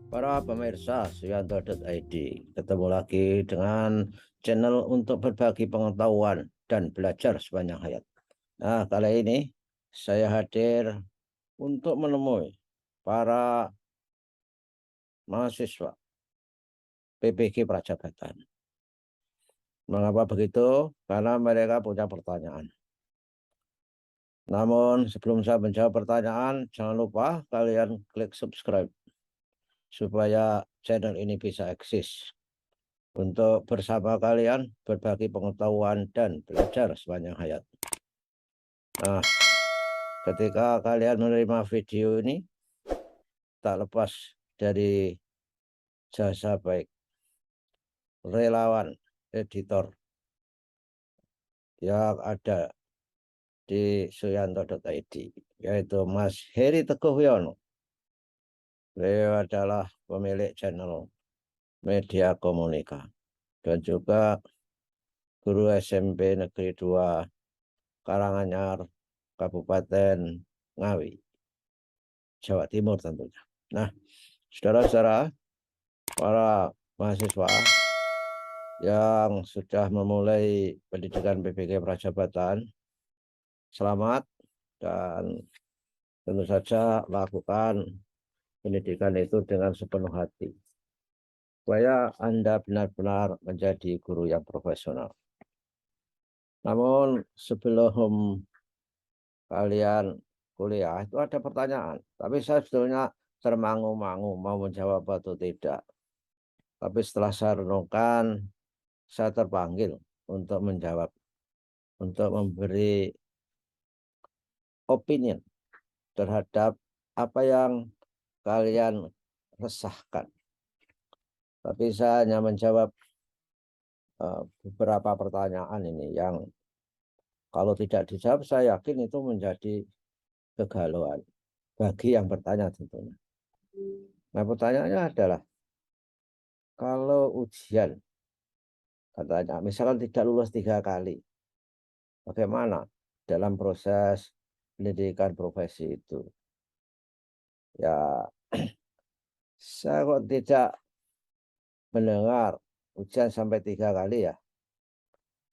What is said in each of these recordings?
Para pemirsa Suyanto.id, ketemu lagi dengan channel untuk berbagi pengetahuan dan belajar sepanjang hayat. Nah, kali ini saya hadir untuk menemui para mahasiswa PPG Prajabatan. Mengapa begitu? Karena mereka punya pertanyaan. Namun sebelum saya menjawab pertanyaan, jangan lupa kalian klik subscribe supaya channel ini bisa eksis untuk bersama kalian berbagi pengetahuan dan belajar sepanjang hayat. Nah, ketika kalian menerima video ini, tak lepas dari jasa baik relawan editor yang ada di Suyanto.id, yaitu Mas Heri Teguh Wiono. Beliau adalah pemilik channel Media Komunika dan juga guru SMP Negeri 2 Karanganyar, Kabupaten Ngawi, Jawa Timur tentunya. Nah, saudara-saudara, para mahasiswa yang sudah memulai pendidikan PPG Prajabatan, selamat, dan tentu saja lakukan pendidikan itu dengan sepenuh hati, supaya Anda benar-benar menjadi guru yang profesional. Namun sebelum kalian kuliah itu ada pertanyaan, tapi saya sebetulnya termangu-mangu mau menjawab atau tidak. Tapi setelah saya renungkan, saya terpanggil untuk menjawab, untuk memberi opinion terhadap apa yang kalian resahkan. Tapi saya hanya menjawab beberapa pertanyaan ini yang kalau tidak dijawab, saya yakin itu menjadi kegalauan bagi yang bertanya tentunya. Nah, pertanyaannya adalah, kalau ujian, katanya, misalkan tidak lulus 3 kali, bagaimana dalam proses pendidikan profesi itu? Ya, saya kok tidak mendengar ujian sampai 3 kali ya.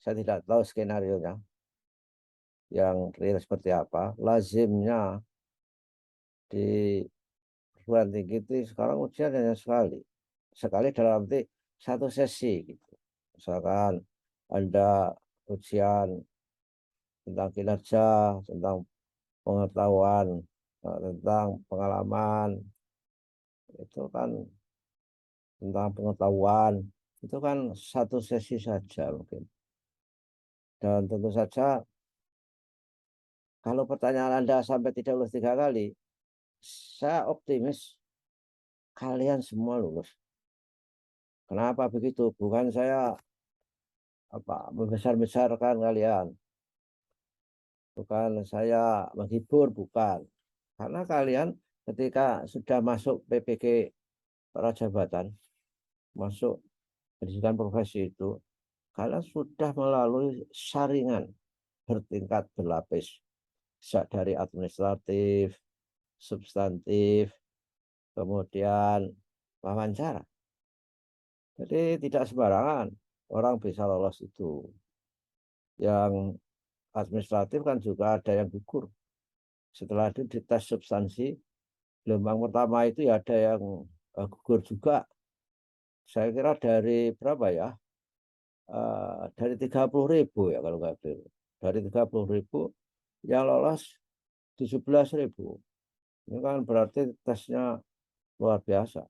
Saya tidak tahu skenario-nya yang real seperti apa. Lazimnya di perguruan tinggi itu sekarang ujian hanya sekali. Sekali dalam arti satu sesi gitu. Misalkan Anda ujian tentang kinerja, tentang pengetahuan, tentang pengalaman, itu kan tentang pengetahuan, itu kan satu sesi saja mungkin. Dan tentu saja kalau pertanyaan Anda sampai tidak lulus 3 kali, saya optimis kalian semua lulus. Kenapa begitu? Bukan saya membesar-besarkan kalian, bukan saya menghibur, bukan. Karena kalian ketika sudah masuk PPG Prajabatan, masuk pendidikan profesi itu, kalian sudah melalui saringan bertingkat berlapis, dari administratif, substantif, kemudian wawancara. Jadi tidak sembarangan orang bisa lolos itu. Yang administratif kan juga ada yang gugur. Setelah itu dites substansi, gelombang pertama itu ya ada yang gugur juga. Saya kira dari berapa ya? Dari 30.000 ya kalau nggak keliru. Dari 30.000 yang lolos 17.000. Ini kan berarti tesnya luar biasa.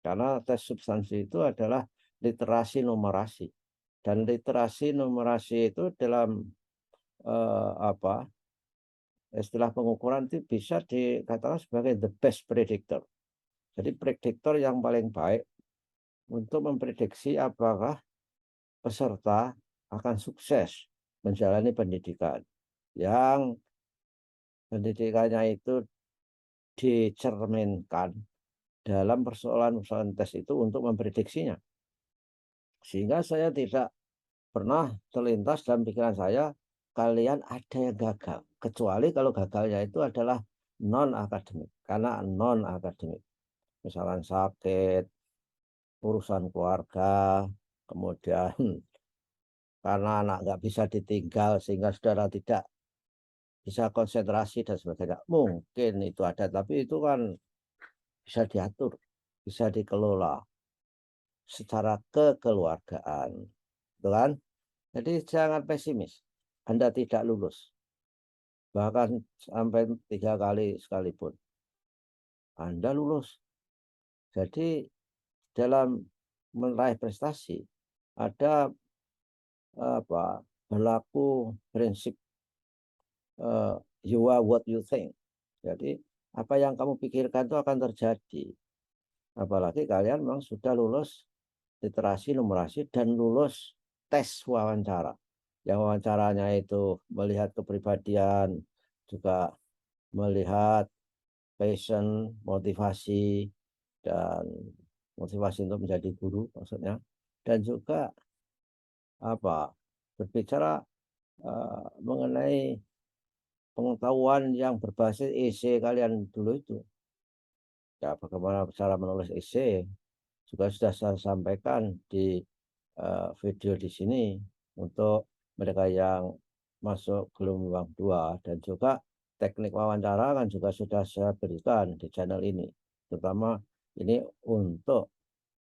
Karena tes substansi itu adalah literasi numerasi. Dan literasi numerasi itu dalam istilah pengukuran itu bisa dikatakan sebagai the best predictor. Jadi prediktor yang paling baik untuk memprediksi apakah peserta akan sukses menjalani pendidikan yang pendidikannya itu dicerminkan dalam persoalan-persoalan tes itu untuk memprediksinya. Sehingga saya tidak pernah terlintas dalam pikiran saya kalian ada yang gagal. Kecuali kalau gagalnya itu adalah non-akademik. Karena non-akademik. misalkan sakit, urusan keluarga, kemudian karena anak nggak bisa ditinggal sehingga saudara tidak bisa konsentrasi dan sebagainya. Mungkin itu ada, tapi itu kan bisa diatur, bisa dikelola secara kekeluargaan, gitu kan? Jadi jangan pesimis. Anda tidak lulus, bahkan sampai 3 kali sekalipun, Anda lulus. Jadi dalam meraih prestasi ada apa berlaku prinsip you are what you think. Jadi apa yang kamu pikirkan itu akan terjadi. Apalagi kalian memang sudah lulus literasi, numerasi, dan lulus tes wawancara. Yang wawancaranya itu melihat kepribadian, juga melihat passion, motivasi, dan motivasi untuk menjadi guru maksudnya. Dan juga apa berbicara mengenai pengetahuan yang berbasis esai kalian dulu itu. Ya, bagaimana cara menulis esai juga sudah saya sampaikan di video di sini untuk mereka yang masuk gelombang 2, dan juga teknik wawancara kan juga sudah saya berikan di channel ini, terutama ini untuk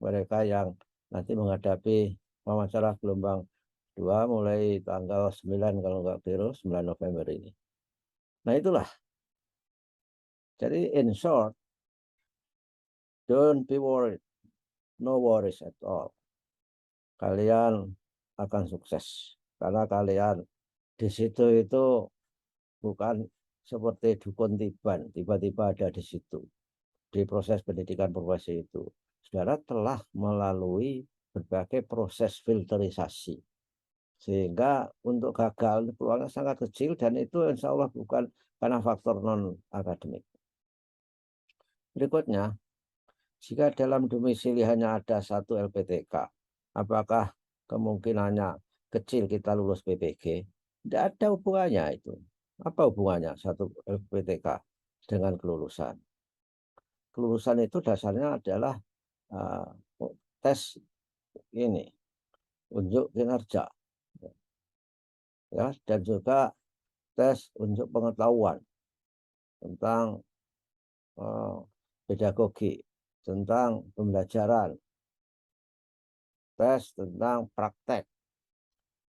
mereka yang nanti menghadapi wawancara gelombang 2 mulai tanggal 9 kalau nggak keliru 9 November ini. Nah itulah, jadi in short, don't be worried, no worries at all. Kalian akan sukses karena kalian di situ itu bukan seperti dukun tiban, tiba-tiba ada di situ. Di proses pendidikan profesi itu, saudara telah melalui berbagai proses filterisasi. Sehingga untuk gagal peluangnya sangat kecil, dan itu insya Allah bukan karena faktor non-akademik. Berikutnya, jika dalam domisili hanya ada satu LPTK, apakah kemungkinannya kecil kita lulus PPG? Tidak ada hubungannya itu. Apa hubungannya satu LPTK dengan kelulusan? Kelulusan itu dasarnya adalah uh, tes ini, unjuk kinerja, ya, dan juga tes unjuk pengetahuan tentang pedagogi, tentang pembelajaran, tes tentang praktek,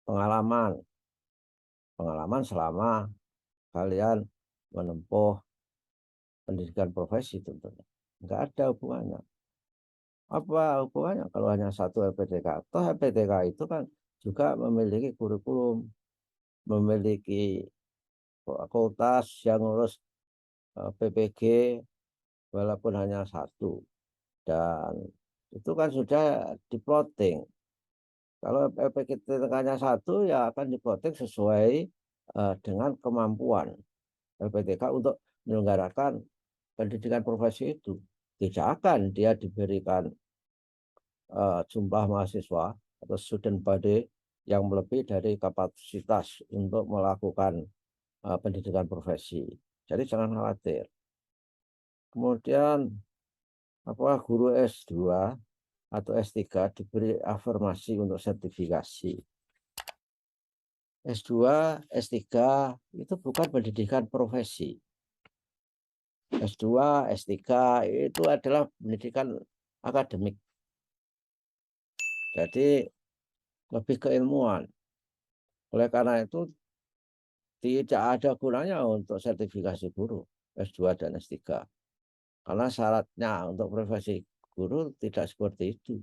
pengalaman selama kalian menempuh pendidikan profesi tentunya. Enggak ada hubungannya. Apa hubungannya kalau hanya satu LPTK? Toh LPTK itu kan juga memiliki kurikulum, memiliki fakultas yang ngurus PPG walaupun hanya satu. Dan itu kan sudah diploting. Kalau LPTK-nya satu ya akan diploting sesuai dengan kemampuan LPTK untuk menyelenggarakan pendidikan profesi itu. Tidak akan dia diberikan jumlah mahasiswa atau student body yang lebih dari kapasitas untuk melakukan pendidikan profesi. Jadi jangan khawatir. Kemudian apakah guru S2 atau S3 diberi afirmasi untuk sertifikasi? S2, S3 itu bukan pendidikan profesi. S2, S3 itu adalah pendidikan akademik. Jadi lebih keilmuan. Oleh karena itu tidak ada gunanya untuk sertifikasi guru S2 dan S3. Karena syaratnya untuk profesi guru tidak seperti itu.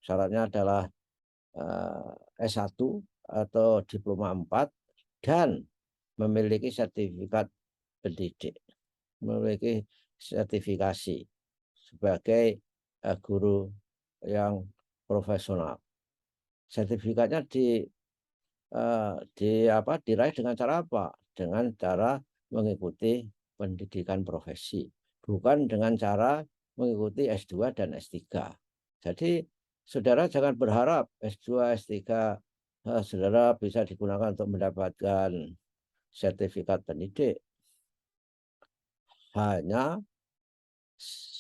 Syaratnya adalah S1 atau diploma 4 dan memiliki sertifikat pendidik, memiliki sertifikasi sebagai guru yang profesional. Sertifikatnya diraih dengan cara apa? Dengan cara mengikuti pendidikan profesi, bukan dengan cara mengikuti S2 dan S3. Jadi saudara jangan berharap S2, S3 saudara bisa digunakan untuk mendapatkan sertifikat pendidik. Hanya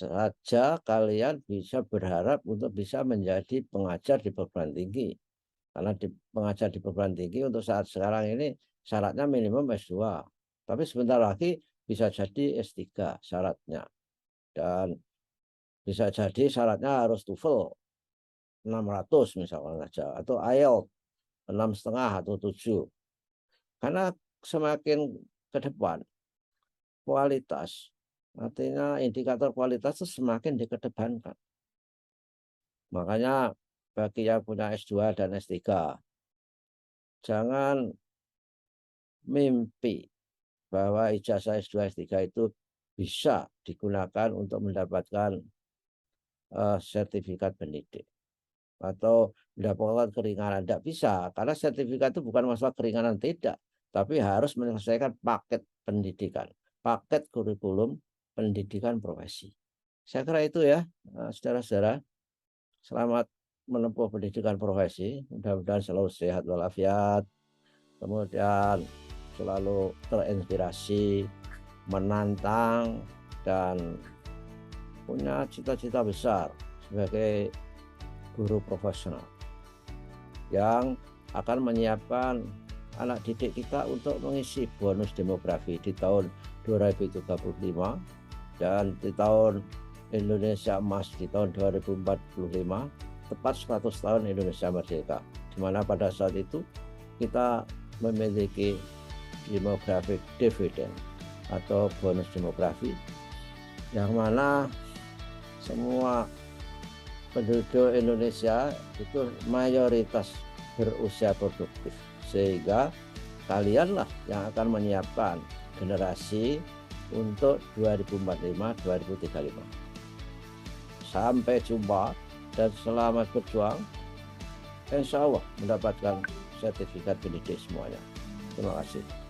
saja kalian bisa berharap untuk bisa menjadi pengajar di perguruan tinggi. Karena pengajar di perguruan tinggi untuk saat sekarang ini syaratnya minimum S2. Tapi sebentar lagi bisa jadi S3 syaratnya. Dan bisa jadi syaratnya harus TOEFL 600 misalkan saja, atau IELTS 6,5 atau 7. Karena semakin ke depan kualitas, artinya indikator kualitas itu semakin dikedepankan. Makanya bagi yang punya S2 dan S3, jangan mimpi bahwa ijazah S2 S3 itu bisa digunakan untuk mendapatkan sertifikat pendidik atau mendapatkan keringanan. Tidak bisa, karena sertifikat itu bukan masalah keringanan, tidak, tapi harus menyelesaikan paket pendidikan, paket kurikulum pendidikan profesi. Saya kira itu ya, saudara-saudara. Selamat menempuh pendidikan profesi, mudah-mudahan selalu sehat walafiat, kemudian selalu terinspirasi, menantang, dan punya cita-cita besar sebagai guru profesional yang akan menyiapkan anak didik kita untuk mengisi bonus demografi di tahun 2035 dan di tahun Indonesia Emas di tahun 2045, tepat 100 tahun Indonesia Merdeka, di mana pada saat itu kita memiliki demographic dividend atau bonus demografi, yang mana semua penduduk Indonesia itu mayoritas berusia produktif, sehingga kalianlah yang akan menyiapkan generasi untuk 2045-2035. Sampai jumpa, dan selamat berjuang. Insya Allah mendapatkan sertifikat pendidik semuanya. Terima kasih.